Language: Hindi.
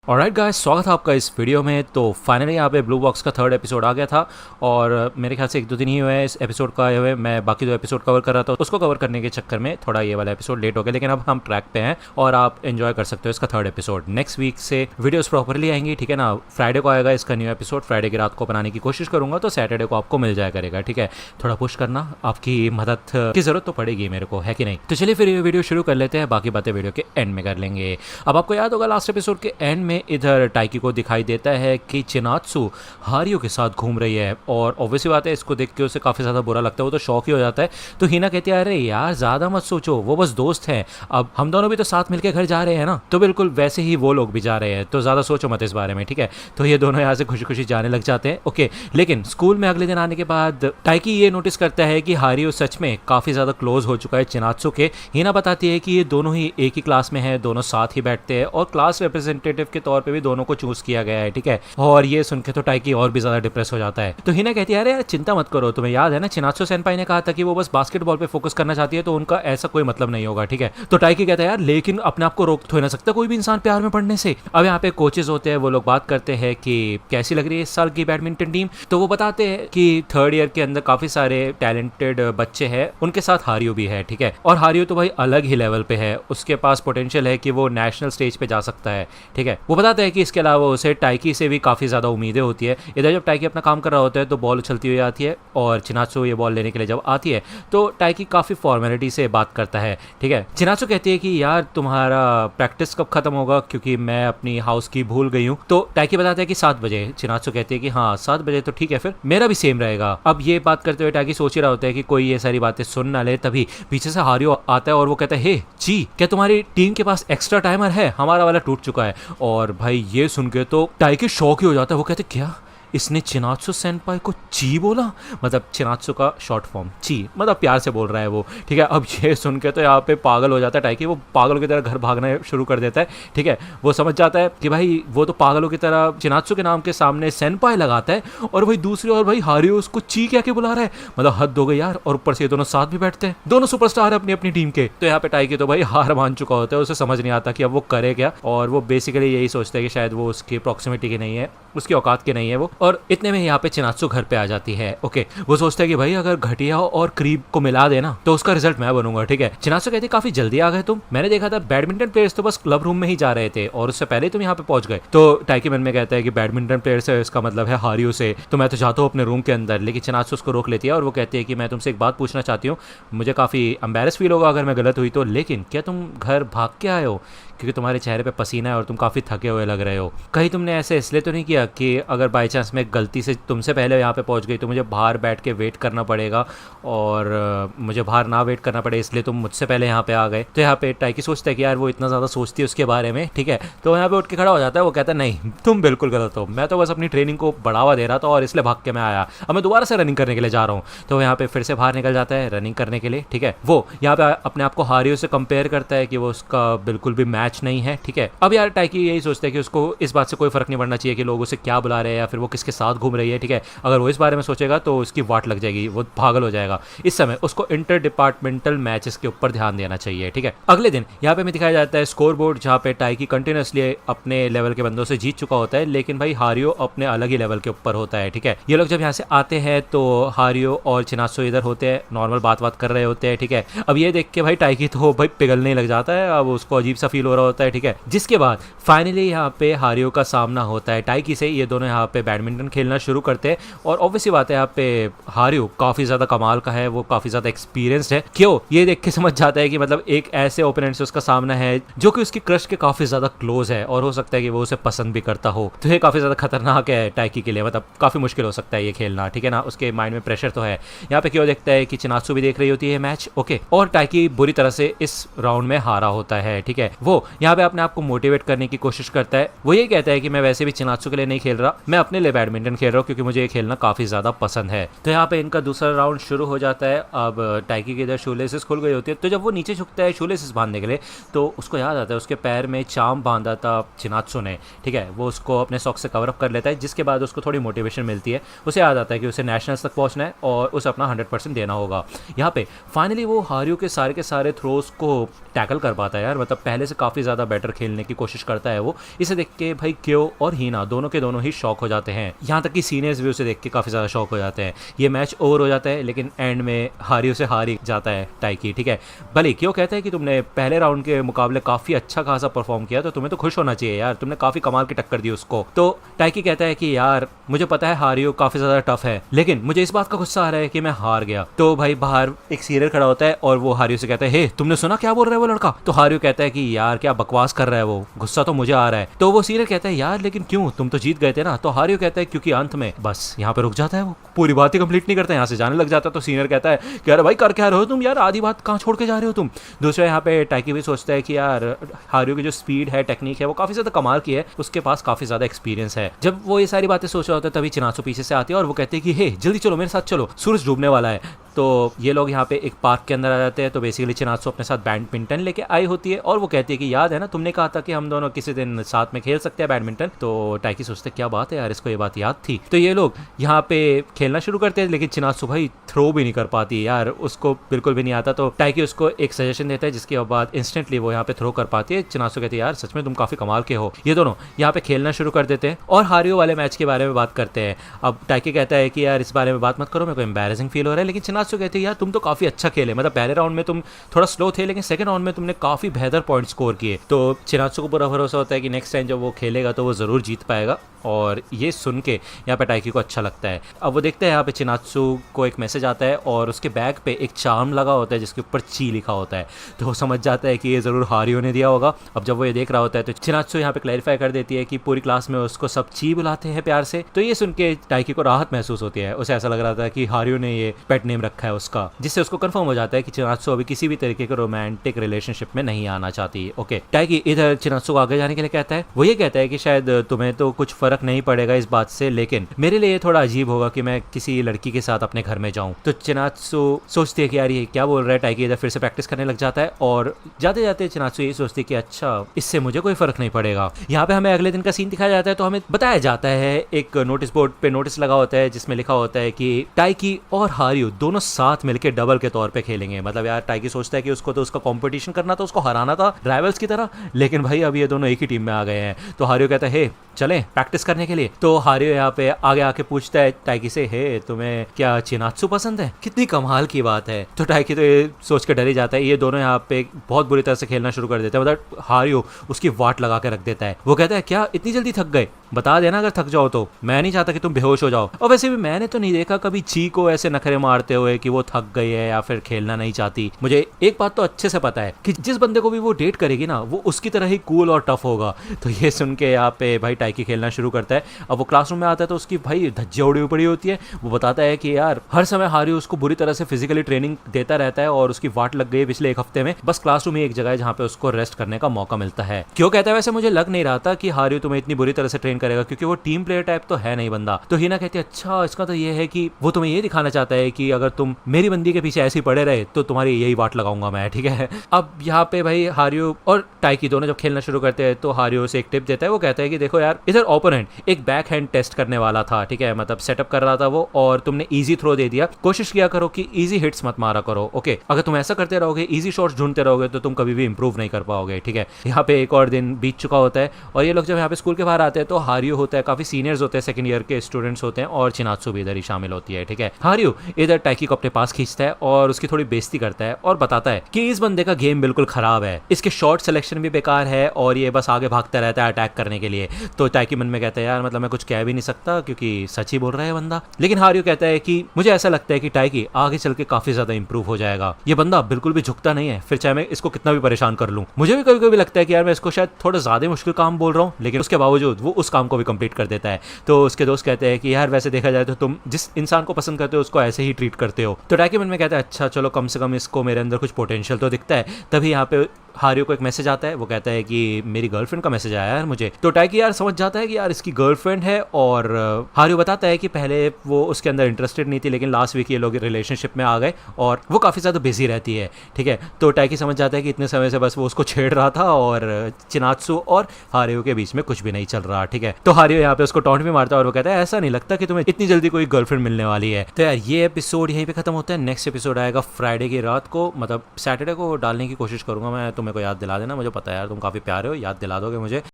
ऑलराइट गाइस, स्वागत है आपका इस वीडियो में। तो फाइनली यहाँ पे ब्लू बॉक्स का थर्ड एपिसोड आ गया था और मेरे ख्याल से 1-2 दिन ही हुए हैं इस एपिसोड का आए हुए। मैं बाकी 2 एपिसोड कवर कर रहा था, उसको कवर करने के चक्कर में थोड़ा ये वाला एपिसोड लेट हो गया, लेकिन अब हम ट्रैक पे हैं और आप एंजॉय कर सकते हो इसका थर्ड एपिसोड। नेक्स्ट वीक से वीडियोस प्रॉपरली आएंगी, ठीक है ना। फ्राइडे को आएगा इसका न्यू एपिसोड, फ्राइडे की रात को बनाने की कोशिश करूंगा, तो सैटरडे को आपको मिल जाया करेगा, ठीक है। थोड़ा पुश करना, आपकी मदद की जरूरत तो पड़ेगी मेरे को, है कि नहीं। तो चलिए फिर ये वीडियो शुरू कर लेते हैं, बाकी बातें वीडियो के एंड में कर लेंगे। अब आपको याद होगा लास्ट एपिसोड के एंड में इधर टाइकी को दिखाई देता है कि चिनात्सु हारियो के साथ घूम रही है और ऑब्वियसली बात है इसको देख के उसे काफ़ी ज़्यादा बुरा लगता है, वो तो शॉक ही हो जाता है। तो हिना कहती है अरे यार ज़्यादा मत सोचो, वो बस दोस्त हैं, अब हम दोनों भी तो साथ मिलकर घर जा रहे हैं ना, तो बिल्कुल वैसे ही वो लोग भी जा रहे हैं, तो ज़्यादा सोचो मत इस बारे में, ठीक है। तो ये दोनों यहाँ से खुशी खुशी जाने लग जाते हैं, ओके। लेकिन स्कूल में अगले दिन आने के बाद टाइकी ये नोटिस करता है कि हारियो सच में काफ़ी ज़्यादा क्लोज हो चुका है चिनात्सु के। हिना बताती है कि ये दोनों ही एक ही क्लास में है, दोनों साथ ही बैठते हैं और क्लास रिप्रेजेंटेटिव के तौर पे भी दोनों को चूज किया गया है, ठीक है। और ये सुन के तो टाइकी और भी ज्यादा डिप्रेस हो जाता है। तो हिना कहती है अरे यार चिंता मत करो, तुम्हें याद है ना चिनात्सु सेनपाई ने कहा था कि वो बस बास्केटबॉल पे फोकस करना चाहती है, तो उनका ऐसा कोई मतलब नहीं होगा, ठीक है। तो टाइकी कहता है यार लेकिन अपने आप को रोक तो ना सकता कोई भी इंसान प्यार में पड़ने से। अब यहाँ पे कोचेस होते हैं, वो लोग बात करते हैं कि कैसी लग रही है इस साल की बैडमिंटन टीम। तो वो बताते हैं कि थर्ड ईयर के अंदर काफी सारे टैलेंटेड बच्चे हैं, उनके साथ हारियो भी है, ठीक है। और हारियो तो भाई अलग ही लेवल पे है, उसके पास पोटेंशियल है कि वो नेशनल स्टेज पे जा सकता है, ठीक है। वो बताते हैं कि इसके अलावा उसे टाइकी से भी काफी ज्यादा उम्मीदें होती है। इधर जब टाइकी अपना काम कर रहा होता है तो बॉल उछलती हुई आती है और चिनात्सु ये बॉल लेने के लिए जब आती है तो टाइकी काफी फॉर्मेलिटी से बात करता है, ठीक है। चिनात्सु कहती है कि यार तुम्हारा प्रैक्टिस कब खत्म होगा, क्योंकि मैं अपनी हाउस की भूल गई हूँ। तो टाइकी बताता है कि 7 बजे। चिनात्सु कहती है कि हाँ 7 बजे तो ठीक है, फिर मेरा भी सेम रहेगा। अब ये बात करते हुए टाइकी सोच ही रहा होता है कि कोई ये सारी बातें सुन ना ले, तभी पीछे से हारियो आता है और वो कहता है हे जी, क्या तुम्हारी टीम के पास एक्स्ट्रा टाइमर है, हमारा वाला टूट चुका है। और भाई ये सुन के तो टाइकी शॉक ही हो जाता है, वो कहते क्या इसने चिनात्सु सेनपाई को ची बोला, मतलब चिनात्सु का शॉर्ट फॉर्म ची, मतलब प्यार से बोल रहा है वो, ठीक है। अब ये सुन के तो यहाँ पे पागल हो जाता है टाइकी, वो पागलों की तरह घर भागना शुरू कर देता है, ठीक है। वो समझ जाता है कि भाई वो तो पागलों की तरह चिनात्सु के नाम के सामने सेनपाई लगाता है और भाई दूसरी ओर भाई हारियो उसको ची क्या के बुला रहा है, मतलब हद हो गई यार। और ऊपर से ये दोनों साथ भी बैठते हैं, दोनों सुपरस्टार है अपनी अपनी टीम के। तो यहाँ पे टाइकी तो भाई हार मान चुका होता है, उसे समझ नहीं आता कि अब वो करे क्या, और वो बेसिकली यही सोचता है कि शायद वो उसकी प्रॉक्सिमिटी की नहीं है, उसकी औकात की नहीं है वो। और इतने में यहाँ पे चिनात्सु घर पे आ जाती है, ओके। वो सोचता है कि भाई अगर घटिया और क्रीप को मिला देना तो उसका रिजल्ट मैं बनूंगा, ठीक है। चिनात्सु कहती है काफी जल्दी आ गए तुम, मैंने देखा था बैडमिंटन प्लेयर्स तो बस क्लब रूम में ही जा रहे थे और उससे पहले तुम यहाँ पे पहुंच गए। तो टाइकी मन में कहता है कि बैडमिंटन प्लेयर से इसका मतलब है हारियो से, तो मैं तो जाता हूँ अपने रूम के अंदर। लेकिन चिनात्सु उसको रोक लेती है और वो कहती है कि मैं तुमसे एक बात पूछना चाहती हूँ, मुझे काफी एम्बैरस फील होगा अगर मैं गलत हुई तो, लेकिन क्या तुम घर भाग के आए हो, क्योंकि तुम्हारे चेहरे पे पसीना है और तुम काफ़ी थके हुए लग रहे हो। कहीं तुमने ऐसे इसलिए तो नहीं किया कि अगर बाई चांस मैं गलती से तुमसे पहले यहाँ पे पहुँच गई तो मुझे बाहर बैठ के वेट करना पड़ेगा और मुझे बाहर ना वेट करना पड़े, इसलिए तुम मुझसे पहले यहाँ पे आ गए। तो यहाँ पे टाइकी सोचता है कि यार वो इतना ज़्यादा सोचती है उसके बारे में, ठीक है। तो यहाँ पे उठ के खड़ा हो जाता है, वो कहता है नहीं तुम बिल्कुल गलत हो, मैं तो बस अपनी ट्रेनिंग को बढ़ावा दे रहा था और इसलिए भाग के मैं आया, अब मैं दोबारा से रनिंग करने के लिए जा रहा हूँ। तो यहाँ पे फिर से बाहर निकल जाता है रनिंग करने के लिए, ठीक है। वो यहाँ पे अपने आप को हारियो से कंपेयर करता है कि वो उसका बिल्कुल भी मैच नहीं है, ठीक है। अब यार टाइकी यही सोचता है कि उसको इस बात से कोई फर्क नहीं पड़ना चाहिए कि लोग उसे क्या बुला रहे हैं या फिर वो किसके साथ घूम रही है, ठीक है। अगर वो इस बारे में सोचेगा तो उसकी वाट लग जाएगी, वो पागल हो जाएगा। इस समय उसको इंटर डिपार्टमेंटल मैचेस के ऊपर ध्यान देना चाहिए, ठीक है। अगले दिन यहाँ पे हमें दिखाया जाता है स्कोर बोर्ड, जहाँ पे टाइकी कंटिन्यूसली अपने लेवल के बंदों से जीत चुका होता है, लेकिन भाई हारियो अपने अलग ही लेवल के ऊपर होता है, ठीक है। ये लोग जब यहाँ से आते हैं तो हारियो और चिनात्सु इधर होते हैं, नॉर्मल बात कर रहे होते हैं, ठीक है। अब ये देख के भाई टाइकी तो भाई पिघलने लग जाता है, अब उसको अजीब सा फील हो रहा होता है, ठीक है। जिसके बाद फाइनली यहाँ पे हारियो का सामना होता है टाइकी से। ये दोनों यहाँ पे बैडमिंटन खेलना शुरू करते हैं और ऑब्वियसली बात है यहाँ पे हारियो काफी ज्यादा कमाल का है, वो काफी ज्यादा एक्सपीरियंस्ड है। क्यों, ये देख के समझ जाता है कि मतलब एक ऐसे ओपोनेंट से उसका सामना है जो कि उसकी क्रश के काफी ज्यादा क्लोज है और हो सकता है कि वो उसे पसंद भी करता हो। तो ये काफी ज्यादा खतरनाक है टाइकी के लिए, मतलब काफी मुश्किल हो सकता है ये खेलना, ठीक है ना। उसके माइंड में प्रेशर तो है। यहाँ पे क्यों देखता है कि चिनात्सु भी देख रही होती है मैच, ओके। और टाइकी बुरी तरह से इस राउंड में हारा होता है, ठीक है। वो यहाँ पे अपने आप को मोटिवेट करने की कोशिश करता है। वो ये कहता है कि मैं वैसे भी चिनात्सु के लिए नहीं खेल रहा, मैं अपने लिए बैडमिंटन खेल रहा हूँ क्योंकि मुझे ये खेलना काफी ज्यादा पसंद है। तो यहाँ पे इनका दूसरा राउंड शुरू हो जाता है। अब टाइकी के इधर शूलेसेस खुल गई होती है, तो जब वो नीचे झुकता है शूलेसेस बांधने के लिए तो उसको याद आता है उसके पैर में चाम बांधा था चिनात्सु ने, ठीक है। वो उसको अपने सॉक्स से कवर अप कर लेता है, जिसके बाद उसको थोड़ी मोटिवेशन मिलती है। उसे याद आता है कि उसे नेशनल्स तक पहुंचना है और उसे अपना 100% देना होगा। यहाँ पे फाइनली वो हारियो के सारे थ्रोज को टैकल कर पाता है यार, मतलब पहले से काफी काफ़ी ज़्यादा बेटर खेलने की कोशिश करता है वो। इसे देख के भाई क्यो और हीना दोनों के दोनों ही शॉक हो जाते हैं, यहाँ तक कि सीनियर्स भी उसे देख के काफ़ी ज़्यादा शॉक हो जाते हैं। ये मैच ओवर हो जाता है लेकिन एंड में हारियो से हार ही जाता है टाइकी, ठीक है। भले क्यों कहता है कि तुमने पहले राउंड के मुकाबले काफ़ी अच्छा खासा परफॉर्म किया, तो तुम्हें तो खुश होना चाहिए यार, तुमने काफ़ी कमाल की टक्कर दी उसको। तो टाइकी कहता है कि यार मुझे पता है हारियो काफ़ी ज़्यादा टफ है, लेकिन मुझे इस बात का गुस्सा आ रहा है कि मैं हार गया। तो भाई बाहर एक सीनियर खड़ा होता है और वो हारियो से कहता है, हे तुमने सुना क्या बोल रहा है वो लड़का? तो हारियो कहता है कि यार क्या बकवास कर रहा है वो, गुस्सा तो मुझे आ रहा है। तो वो सीनियर कहता है यार लेकिन क्यों, तुम तो जीत गए थे ना। तो हारियो कहता है क्योंकि अंत में बस यहाँ पे रुक जाता है, वो पूरी बात ही कंप्लीट नहीं करता, यहाँ से जाने लग जाता है। तो सीनियर कहता है कि अरे भाई कर क्या रहे हो तुम यार, आधी बात कहाँ छोड़ के जा रहे हो तुम। दूसरा यहाँ पे टाइकी भी सोचता है कि यार हारियो की जो स्पीड है, टेक्निक है, वो काफ़ी ज़्यादा कमाल की है, उसके पास काफ़ी ज़्यादा एक्सपीरियंस है। जब वो ये सारी बातें सोच रहा होता है तभी चिनात्सु पीछे से आती है और वो कहते हैं कि हे जल्दी चलो मेरे साथ चलो, सूरज डूबने वाला है। तो ये लोग यहाँ पे एक पार्क के अंदर आ जाते हैं। तो बेसिकली चिनात्सु अपने साथ बैडमिंटन लेके आई होती है और वो कहती है कि याद है ना तुमने कहा था कि हम दोनों किसी दिन साथ में खेल सकते हैं बैडमिंटन। तो टाइकी सोचते क्या बात है यार, इसको ये बात याद थी। तो ये लोग यहाँ पे खेलना शुरू करते हैं लेकिन चिनात्सु भाई थ्रो भी नहीं कर पाती यार, उसको बिल्कुल भी नहीं आता। तो टाइकी उसको एक सजेशन देता है जिसके बाद इंस्टेंटली वो यहाँ पे थ्रो कर पाती है। चिनात्सु कहती है यार सच में तुम काफी कमाल के हो। ये दोनों यहाँ पे खेलना शुरू कर देते हैं और हारियो वाले मैच के बारे में बात करते हैं। अब टाइकी कहता है कि यार इस बारे में बात मत करो, मेरे को एम्बैरेसिंग फील हो रहा है। लेकिन चिनात्सु कहती है यार तुम तो काफी अच्छा खेले, मतलब पहले राउंड में तुम थोड़ा स्लो थे लेकिन सेकंड राउंड में तुमने काफी बेहतर पॉइंट स्कोर किए। तो चिनात्सु को पूरा भरोसा होता है कि नेक्स्ट टाइम जब वो खेलेगा तो वो जरूर जीत पाएगा और ये सुन के यहाँ पे टाइकी को अच्छा लगता है। अब वो देखते हैं यहाँ पे चिनात्सु को एक मैसेज आता है और उसके बैग पे एक चार्म लगा होता है जिसके ऊपर ची लिखा होता है। तो वो समझ जाता है कि ये ज़रूर हारियो ने दिया होगा। अब जब वो ये देख रहा होता है तो चिनात्सु यहाँ पे क्लैरिफाई कर देती है कि पूरी क्लास में उसको सब ची बुलाते हैं प्यार से। तो ये सुन के टाइकी को राहत महसूस होती है, उसे ऐसा लग रहा था कि हारियो ने ये पेट नेम रखा है उसका, जिससे उसको कंफर्म हो जाता है कि चिनात्सु अभी किसी भी तरीके के रोमांटिक रिलेशनशिप में नहीं आना चाहती। ओके, टाइकी इधर चिनात्सु को आगे जाने के लिए कहता है। वो ये कहता है कि शायद तुम्हें तो कुछ फर्क नहीं पड़ेगा इस बात से, लेकिन मेरे लिए थोड़ा अजीब होगा कि मैं किसी लड़की के साथ अपने घर में जाऊं। तो चिनात्सु सोचती है कि यार ये क्या बोल रहा है। टाइकी इधर फिर से प्रैक्टिस करने लग जाता है और जाते जाते चिनात्सु ये सोचती है कि अच्छा इससे मुझे कोई फर्क नहीं पड़ेगा। यहाँ पे हमें अगले दिन का सीन दिखाया जाता है। तो हमें बताया जाता है एक नोटिस बोर्ड पे नोटिस लगा होता है जिसमें लिखा होता है कि टाइकी और हारियो दोनों साथ मिलकर डबल के तौर पे खेलेंगे। मतलब यार टाइकी सोचता है कि उसको तो उसका कंपटीशन करना था, उसको हराना था राइवल्स की तरह, लेकिन भाई अब ये दोनों एक ही टीम में आ गए हैं। तो हारियो कहता है हे चलें प्रैक्टिस करने के लिए। तो हारियो यहाँ पे आगे आके पूछता है टाइकी से, हे तुम्हें क्या चिनात्सु पसंद है? कितनी कमाल की बात है। तो टाइकी तो ये सोच के डर ही जाता है। ये दोनों यहाँ पे बहुत बुरी तरह से खेलना शुरू कर देते हैं, मतलब हारियो उसकी वाट लगा के रख देता है। वो कहता है क्या इतनी जल्दी थक गए, बता देना अगर थक जाओ तो, मैं नहीं चाहता कि तुम बेहोश हो जाओ। और वैसे भी मैंने तो नहीं देखा कभी ची को ऐसे नखरे मारते हुए कि वो थक गई है या फिर खेलना नहीं चाहती। मुझे एक बात तो अच्छे से पता है कि जिस बंदे को भी वो डेट करेगी ना वो उसकी तरह ही कूल और टफ होगा। तो ये सुन के यहाँ पे भाई टाइकी खेलना शुरू करता है। अब वो क्लासरूम में आता है तो उसकी भाई धज्जियां उड़ी पड़ी होती है। वो बताता है कि यार हर समय हारियो उसको बुरी तरह से फिजिकली ट्रेनिंग देता रहता है और उसकी वाट लग गई पिछले एक हफ्ते में। बस क्लासरूम ही एक जगह है जहाँ पे उसको रेस्ट करने का मौका मिलता है। क्यों कहता है वैसे मुझे लग नहीं रहा था कि हारियो तुम्हें इतनी बुरी तरह से ट्रेन करेगा, क्योंकि वो टीम प्लेयर टाइप तो है नहीं बंदा। तो हिना कहती है अच्छा इसका तो ये है कि वो तुम्हें ये दिखाना चाहता है कि अगर तुम मेरी बंदी के पीछे ऐसे ही पड़े रहे तो तुम्हारी यही वाट लगाऊंगा मैं, ठीक है। अब यहाँ पे भाई हारियो और टाइकी दोनों जब खेलना शुरू करते हैं तो हारियो से एक टिप देता है। वो कहता है कि देखो यार इधर ओपोनेंट एक बैक हैंड टेस्ट करने वाला था, ठीक है, मतलब सेटअप कर रहा था वो, और तुमने इजी थ्रो दे दिया। कोशिश किया करो कि इजी हिट्स मत मारा करो, ओके। अगर तुम ऐसा करते रहोगे, इजी शॉट्स ढूंढते रहोगे तो तुम कभी भी इंप्रूव नहीं कर पाओगे, ठीक है। यहाँ पे एक और दिन बीत चुका होता है और ये लोग जब यहाँ पे स्कूल के बाहर आते हैं तो हारियो होता है, काफी सीनियर्स होते हैं, सेकंड ईयर के स्टूडेंट्स होते हैं और चिनात्सु भी इधर ही शामिल होती है, ठीक है। हारियो इधर टाइकी को अपने पास खींचता है और उसकी थोड़ी बेइज्जती करता है और बताता है कि इस बंदे का गेम बिल्कुल खराब है, इसके शॉट सिलेक्शन भी बेकार है और ये बस आगे भागता रहता है अटैक करने के लिए। तो टाइकी मन में कहता है यार मतलब मैं कुछ कह भी नहीं सकता क्योंकि सच ही बोल रहा है बंदा। लेकिन हारियो कहता है कि मुझे ऐसा लगता है कि टाइकी आगे चल के काफी ज्यादा इंप्रूव हो जाएगा, ये बंदा बिल्कुल भी झुकता नहीं है, फिर चाहे मैं इसको कितना भी परेशान कर लूं। मुझे भी कभी कभी लगता है कि यार मैं इसको शायद थोड़ा ज्यादा मुश्किल काम बोल रहा हूँ, लेकिन उसके बावजूद वो उस काम को भी कंप्लीट कर देता है। तो उसके दोस्त कहते हैं कि यार वैसे देखा जाए तो तुम जिस इंसान को पसंद करते हो उसको ऐसे ही ट्रीट करते हो। तो टाइकी मन में कहता है अच्छा चलो कम से कम इसको मेरे अंदर कुछ पोटेंशियल तो दिखता है। तभी यहाँ पे हारियो को एक मैसेज आता है। वो कहता है कि मेरी गर्लफ्रेंड का मैसेज आया यार मुझे। तो टाइकी यार समझ जाता है कि यार इसकी गर्लफ्रेंड है और हारियो बताता है कि पहले वो उसके अंदर इंटरेस्टेड नहीं थी लेकिन लास्ट वीक ये लोग रिलेशनशिप में आ गए और वो काफ़ी ज़्यादा बिजी रहती है, ठीक है। तो टाइकी समझ जाता है कि इतने समय से बस वो उसको छेड़ रहा था और चिनात्सु और हारियो के बीच में कुछ भी नहीं चल रहा, ठीक है। तो हारियो यहाँ पे उसको टॉन्ट भी मारता है और वो कहता है ऐसा नहीं लगता कि तुम्हें इतनी जल्दी कोई गर्लफ्रेंड मिलने वाली है। तो यार ये एपिसोड यहीं पे खत्म होता है। नेक्स्ट एपिसोड आएगा फ्राइडे की रात को, मतलब सैटरडे को डालने की कोशिश करूंगा मैं, तो मेरे को याद दिला देना, मुझे पता है यार तुम काफ़ी प्यारे हो, याद दिला दोगे मुझे।